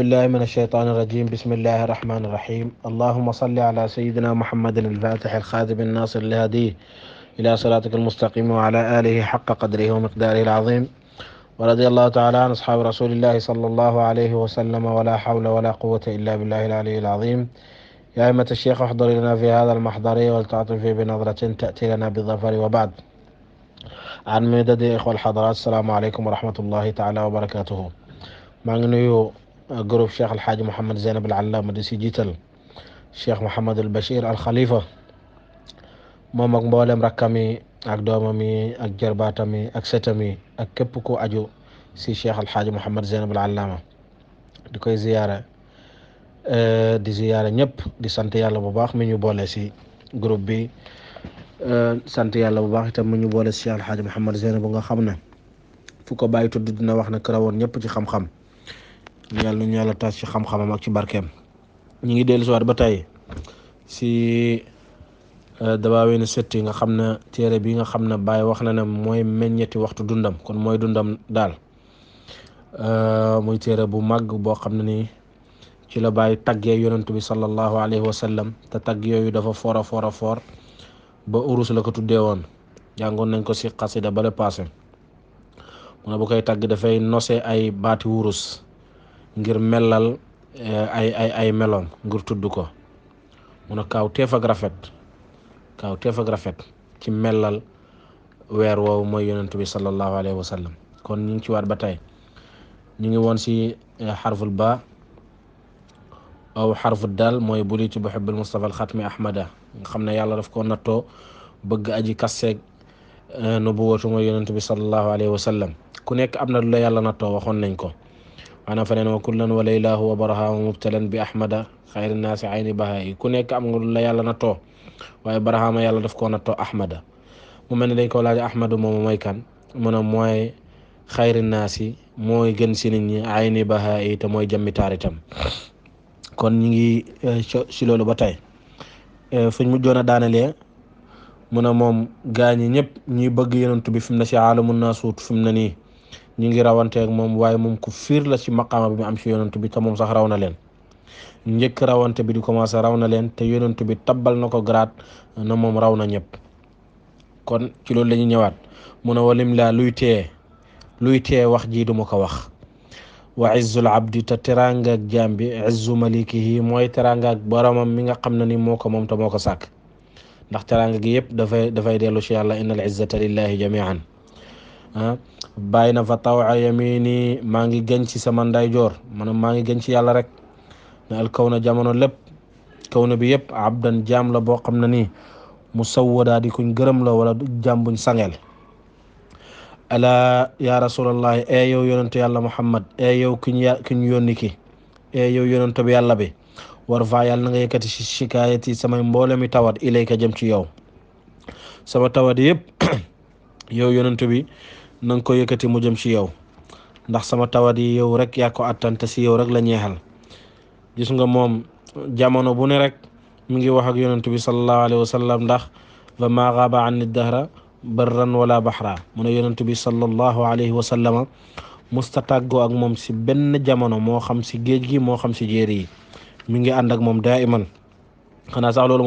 بالله من الشيطان الرجيم. بسم الله الرحمن الرحيم. اللهم صل على سيدنا محمد الفاتح الخاتم الناصر الهادي إلى صراطك المستقيم وعلى آله حق قدره ومقداره العظيم. ورضي الله تعالى عن أصحاب رسول الله صلى الله عليه وسلم، ولا حول ولا قوة إلا بالله العلي العظيم. يا أئمة الشيخ احضر لنا في هذا المحضر ولتعطف بنظرة تأتي لنا بالظفر. وبعد، عن مدد إخوة الحضرات، السلام عليكم ورحمة الله تعالى وبركاته. maa ngi nuyu groupe Cheikh Alxaaji Mouhamed Zeynab al Allama di si jiital Cheikh Mouhamadul Bachir al Khalifa, moom ak mboolem rakkam yi ak doomam yi ak jarbaatam yi ak setam yi ak képp ku aju si Cheikh Alxaaji Mouhamed Zeynab al Allama. di koy ziyaare di ziyaare ñëpp, di sant yàlla bu baax mi ñu boole si groupe bi. sant yàlla bu baax itam mi ñu boole si Cheikh Alxaaji Mouhamed Zeynab bu nga xam ne fu ko bàyyi tudd dina wax ne kërawoon ñëpp ci xam-xam. yàlla ñu yàlla tas ci xam-xamam ak ci barkeem. ñu ngi dellu si waat ba tey si Dawaawin Sitti nga xam ne téere bi nga xam ne Baay wax na ne mooy meññeti waxtu dundam, kon mooy dundam daal. muy téere bu màgg boo xam ne nii ci la Baay taggee yonentu bi sallallahu alayhi wa sallam, te tagg yooyu dafa foor ba urus la ko tuddee woon. jàngoon nañ ko si xasida bale passé. mu ne bu koy tagg dafay nose ay baati wurus ngir melal ay meloom ngir tudd ko. mu ne kaaw teef ak rafet ci melal weer woowu mooy yonentu bi sallallahu alayhi wa sallam. kon ñu ngi ci waat ba tey, ñu ngi woon si xarful ba aw xarful dal, mooy bulitu bi xubbil Mustafa al xatmi ahmada, nga xam ne yàlla daf ko nattoo bëgg aji kasseeg nubuwatu mooy yonentu bi sallallahu alayhi wa sallam. ku nekk am na lu la yàlla nattoo, waxoon nañ ko. maanaam feneen wa kullan wa laylahu wa barahama mubtalan bi ahmada xayri naasi ayni bahayi. ku nekk am nga lu la yàlla nattoo, waaye barahama yàlla daf koo nattoo ahmada. mu mel ne dañ ko laaj ahmadu moomu mooy kan, mu ne mooy xayri naasi, mooy gën si nit ñi, ayni bahayi te mooy jëmmi taaritam. kon ñu ngi si loolu ba tey fuñ mujjoon a daanelee, mu ne moom gaañi ñëpp ñuy bëgg yonent bi fi mu ne si aalamu naasuut fi mu ne nii ñu ngi rawanteeg moom, waaye moom ku fiir la ci maqaama bi mu am ci yonent bi, te moom sax raw na leen. njëkk rawante bi di commencé raw na leen, te yonent bi tabbal na ko grade na moom raw na ñëpp. kon ci loolu la ñuy ñëwaat. mu ne walim laa luy tee wax ji duma ko wax. wa izzul abdi, te teranga ak jaam bi, izzu malikihi, mooy teranga ak boromam mi nga xam ne ni moo ko moom te moo ko sàkk. ndax teranga gi yëpp dafay dellu ci yàlla, innal izzata lillahi jamian. bàyyi na fa tawa yamini, maa ngi gën ci sama ndeyjoor, maanaam maa ngi gën ci yàlla rek. ne al kaw na jamono lépp, kaw na bi yëpp abdan jaam la boo xam ne nii musawwada di kuñ gërëm la, wala jaam buñ sangel. ala ya rasulallahi, yow yonentu yàlla muhammad, yow kuñ yónni ki, yow yonentu bi yàlla bi, war fa yàlla na nga yëkkati si shikaayati samay mboolemi tawat ilayka jëm ci yow. sama tawat yëpp yow yonentu bi na nga ko yëkkati mu jëm ci yow, ndax sama tawat yi yow rek yaa ko attante, si yow rek la ñeexal. gis nga moom jamono bu ne rek mi ngi wax ak yonentu bi sallallahu alayhi wa sallam, ndax fa maa gaaba anni dahra barran wala baxra. mu ne yonentu bi sallallahu alayhi wa sallama musta tàggoo ak moom si benn jamono, moo xam si géej gi moo xam si jéeri yi, mi ngi ànd ak moom daa iman. xanaa sax loolu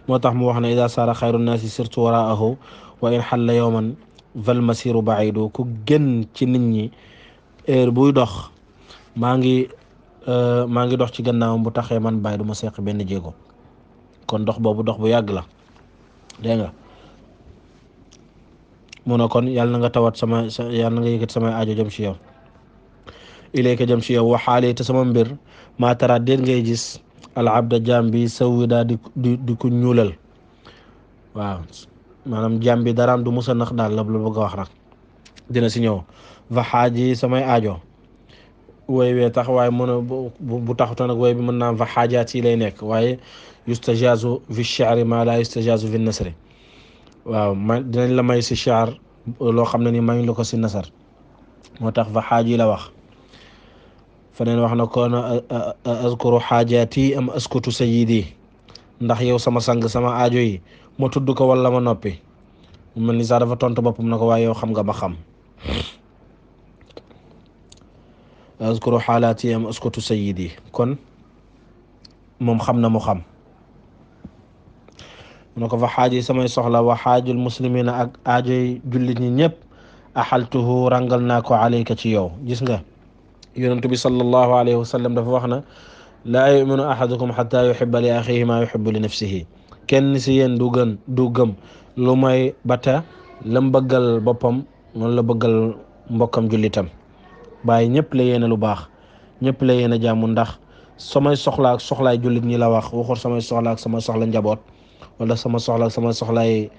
moo tax mu wax ne ida saara xayru naasi sirtu waraahu wa in xalla yowman val masiru baidu. ku gën ci nit ñi heure buy dox maa ngi dox ci gannaawam, bu taxee man bàyyi du ma seq benn jéego. kon dox boobu dox bu yàgg la, dégg nga. mu ne kon yàlla na nga tawat yàlla na nga yëkkati samay aajo jëm ci yow, ilayka jëm ci yow. waxaale te sama mbir maa tara déet ngay gis al abda jaam bi sawida di ku ñuulal. waaw maanaam jaam bi daraam du musa nax daal la bëgg a wax nag, dina si ñëw. fa xaaji samay aajo, woy wee tax, waaye mën a bu taxutoon nag woy bi mën naa am fa xaajaat yi lay nekk, waaye yustajazu fi shi'ri ma la yustajazu fi nasri. waaw dinañ la may si shi'r loo xam ne ni mayuñ la ko si nasar, moo tax fa xaaji la wax. feneen wax na koon azkuru xaajaati am askutu sayyidi, ndax yow sama sang sama aajo yi ma tudd ko wala ma noppi. mu mel ni sax dafa tontu boppam na ko, waaye yow xam nga ba xam. azkuru xaalaati am askutu sayyidi. kon moom xam na mu xam mu ne ko fa xaaji samay soxla wa xaajul muslimina ak aajoy jullit ñi ñëpp axaltuhu rangal naa ko alayka ci yow. gis nga yonent bi sallallahu alayhi wa sallam dafa wax na laa yuminu ahadukum xata yuxiba li axihi maa yuxibu li nafsihi. kenn si yéen du gëm lu may bata lam bëggal boppam noonu la bëggal mbokkam jullitam. bàyyi ñëpp la yéene lu baax, ñëpp la yéene jàmm, ndax samay soxla ak soxlaay jullit ñi la wax, waxul samay soxla ak sama soxla njaboot, wala sama soxla ak sama soxlaay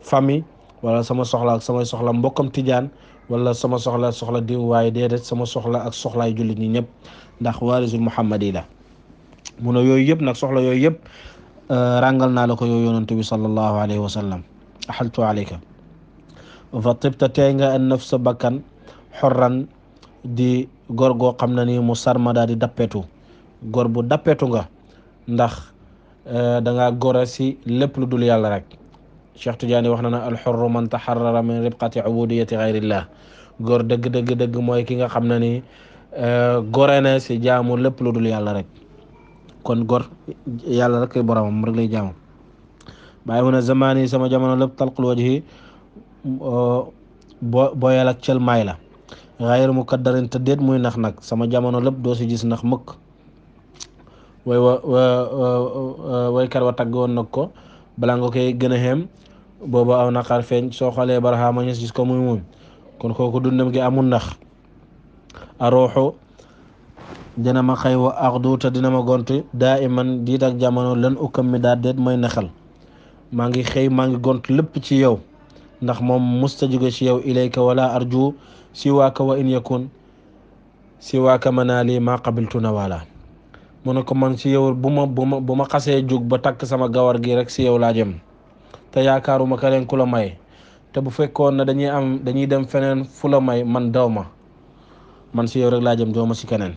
famille, wala sama soxla ak samay soxla mbokkam tijaan, wala sama soxla diw, waaye déedéet sama soxla ak soxlaay jullit ñi ñëpp, ndax waarisul muhammad yi la. mu ne yooyu yëpp nag soxla yooyu yëpp ràngal naa la ko yow yonantu bi sallallahu alayhi wa sallam. axaltu alayka fa tibta tey nga an nafsa bakkan xorran di góor goo xam ne ni mu sarmada di dappetu, góor bu dappetu nga, ndax danga góora si lépp lu dul yàlla rek. Cheikh Tidiane wax na ne alxurru man taxarrara min ribqati ubudiyati gayrillah. góor dëgg mooy ki nga xam ne ni góore na si jaamu lépp lu dul yàlla rek. kon góor yàlla rek koy boromam rek lay jaamu. bàyyi mu ne zamani sama jamono lépp talqul wajhi booyal ak cël maay la, xayru mukaddarin te déet muy nax nag. sama jamono lépp doo si gis nax mukk. waykat wa tagg woon nag ko balaa nga koy gën a xem booba aw naqar feeñ, soo xoolee Barhama Ñas gis ko muy muñ, kon kooku dundam gi amul nax. aruuxu dina ma xëy wa axdu te dina ma gontu daa iman diit ak jamono lan ukkam mi daa déet may naxal. maa ngi xëy maa ngi gont lépp ci yow, ndax moom musta jóge ci yow. ilayka wala arju siwaaka wa in yakun siwaaka manaali maa qabiltu nawala. mu ne ko man ci yow bu ma xasee jóg ba takk sama gawar gi rek ci yow laa jëm, te yaakaaruma keneen ku la may. te bu fekkoon ne dañuy dem feneen fu la may, man daw ma, man ci yow rek laa jëm, doo ma ci keneen.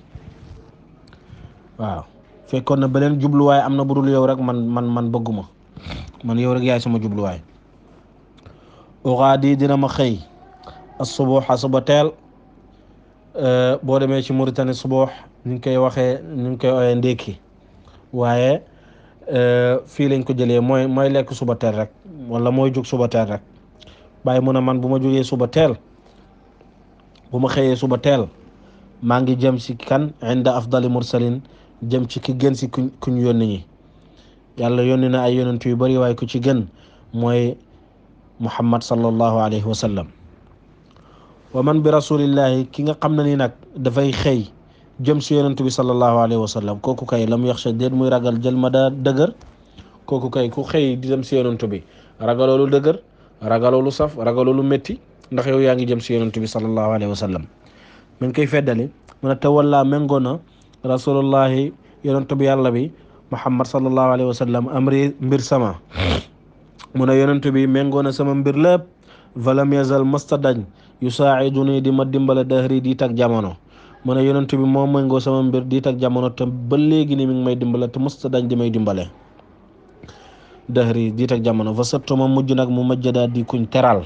waaw fekkoon na beneen jubluwaay am na budul yow rek man bëgguma, man yow rek yaay sama jubluwaay. ugaadi dina ma xëy as-subuha suba teel. boo demee ci Mauritanie subuh ñu ngi koy waxee, ñu ngi koy ooyee ndékki, waaye fii lañ ko jëlee mooy lekk suba teel rek, wala mooy jóg suba teel rek. bàyyi mu ne man bu ma jógee suba teel, bu ma xëyee suba teel, maa ngi jëm ci kan inda afdali mursalin, jëm ci ki gën ci kuñ yónni ñi. yàlla yónni na ay yonent yu bari, waaye ku ci gën mooy muhammad sallallahu alayhi wa sallam. wa man bi rasulillahi, ki nga xam ne ni nag dafay xëy jëm si yonent bi sallallahu alayhi wa sallam, kooku kay lam yaxsha déet muy ragal jël ma daa dëgër. kooku kay ku xëy di dem si yonent bi ragaloolu dëgër, ragaloolu saf, ragaloolu métti, ndax yow yaa ngi jëm si yonent bi sallallahu alayhi wa sallam. mi ngi koy feddali mu ne te walla méngoo na rasulullahi yonent bi yàlla bi muhammad sallallahu alayhi wa sallam amri mbir sama. mu ne yonent bi méngoo na sama mbir lépp. falam yazal masta dañ yusaa'iduni di ma dimbale dahri diit ak jamono. mu ne yonent bi moo méngoo sama mbir diit ak jamono, te ba léegi ni mi ngi may dimbale, te masta dañ di may dimbale dahri diit ak jamono. fa sëttu ma mujj nag mu majjadaat di kuñ teral.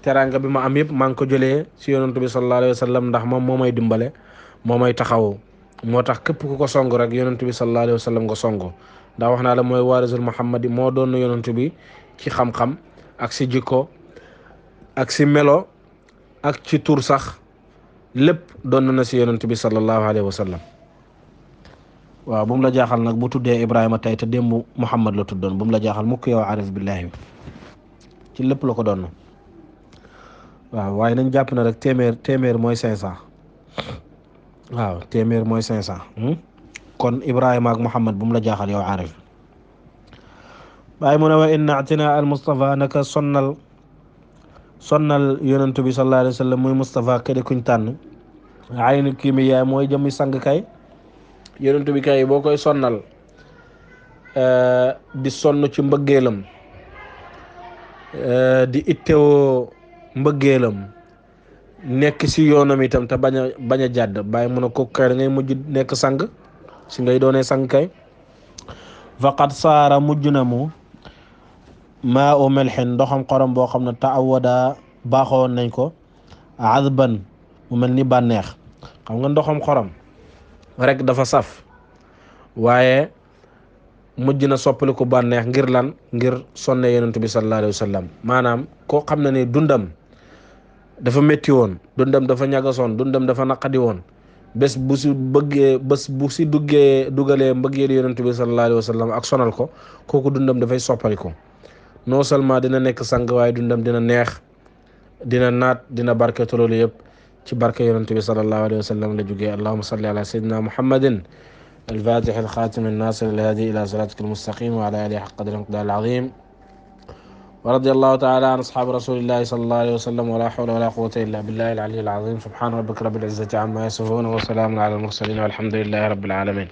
teranga bi ma am yëpp maa ngi ko jëlee si yonent bi sallallahu alayhi wa sallam, ndax moom moo may dimbale, moo may taxaw. moo tax képp ku ko song rek yonent bi sallallahu alayhi wa sallam nga song. ndax wax naa la mooy waarisul muhammad, moo doon yonent bi ci xam-xam ak si jikko ak si melo ak ci tur sax, lépp doon na si yonent bi sallallahu alayhi wa sallam. waaw bu mu la jaaxal nag bu tuddee Ibrahima tey te démb Muhammad la tuddoon, bu mu la jaaxal mukk yow arif billahi, ci lépp la ko doon. waaw waaye nañ jàpp na rek téeméer mooy 500. waaw téeméer mooy 500. kon Ibrahima ak Muhammad bu mu la jaaxal yow arif. bàyyi mu ne wa inna atina al Mustafa, naka sonnal yonent bi sallallahu alayhi wa sallam muy Mustafa kede kuñ tànn. aynu kii mi yaay mooy jëmi sang kay. yonent bi kay boo koy sonnal di sonn ci mbëggeelam, di ittewoo mbëggeelam, nekk si yoonam itam te bañ a jàdd. bàyyi mu ne ko kay da ngay mujj nekk sang, si ngay doonee sang kay. faqad saara mujj na mu maa u melxin ndoxam xorom boo xam ne taawada baaxoon nañ ko adban mu mel ni bànneex. xam nga ndoxam xorom rek dafa saf waaye mujj na soppaliku bànneex ngir lan ngir sonne yonent bi sallallahu alayhi wa sallam maanaam koo xam ne ni dundam dafa métti woon, dundam dafa ñagasoon, dundam dafa naqadi woon, bés bu si dugalee mbëggeel yonent bi sallallahu alayhi wa sallam ak sonal ko, kooku dundam dafay soppaliku. non seulement dina nekk sang waaye dundam dina neex, dina naat, dina barke te loolu yëpp ci barke yonent bi sallallahu alayhi wa sallam la jógee. allahumma salli ala sayyidina muhammadin الفاتح الخاتم الناصر الهادي إلى صراطك المستقيم وعلى آله حق قدر المقدار العظيم. ورضي الله تعالى عن أصحاب رسول الله صلى الله عليه وسلم ولا حول ولا قوة إلا بالله العلي العظيم. سبحان ربك رب العزة عما يصفون وسلام على المرسلين والحمد لله رب العالمين.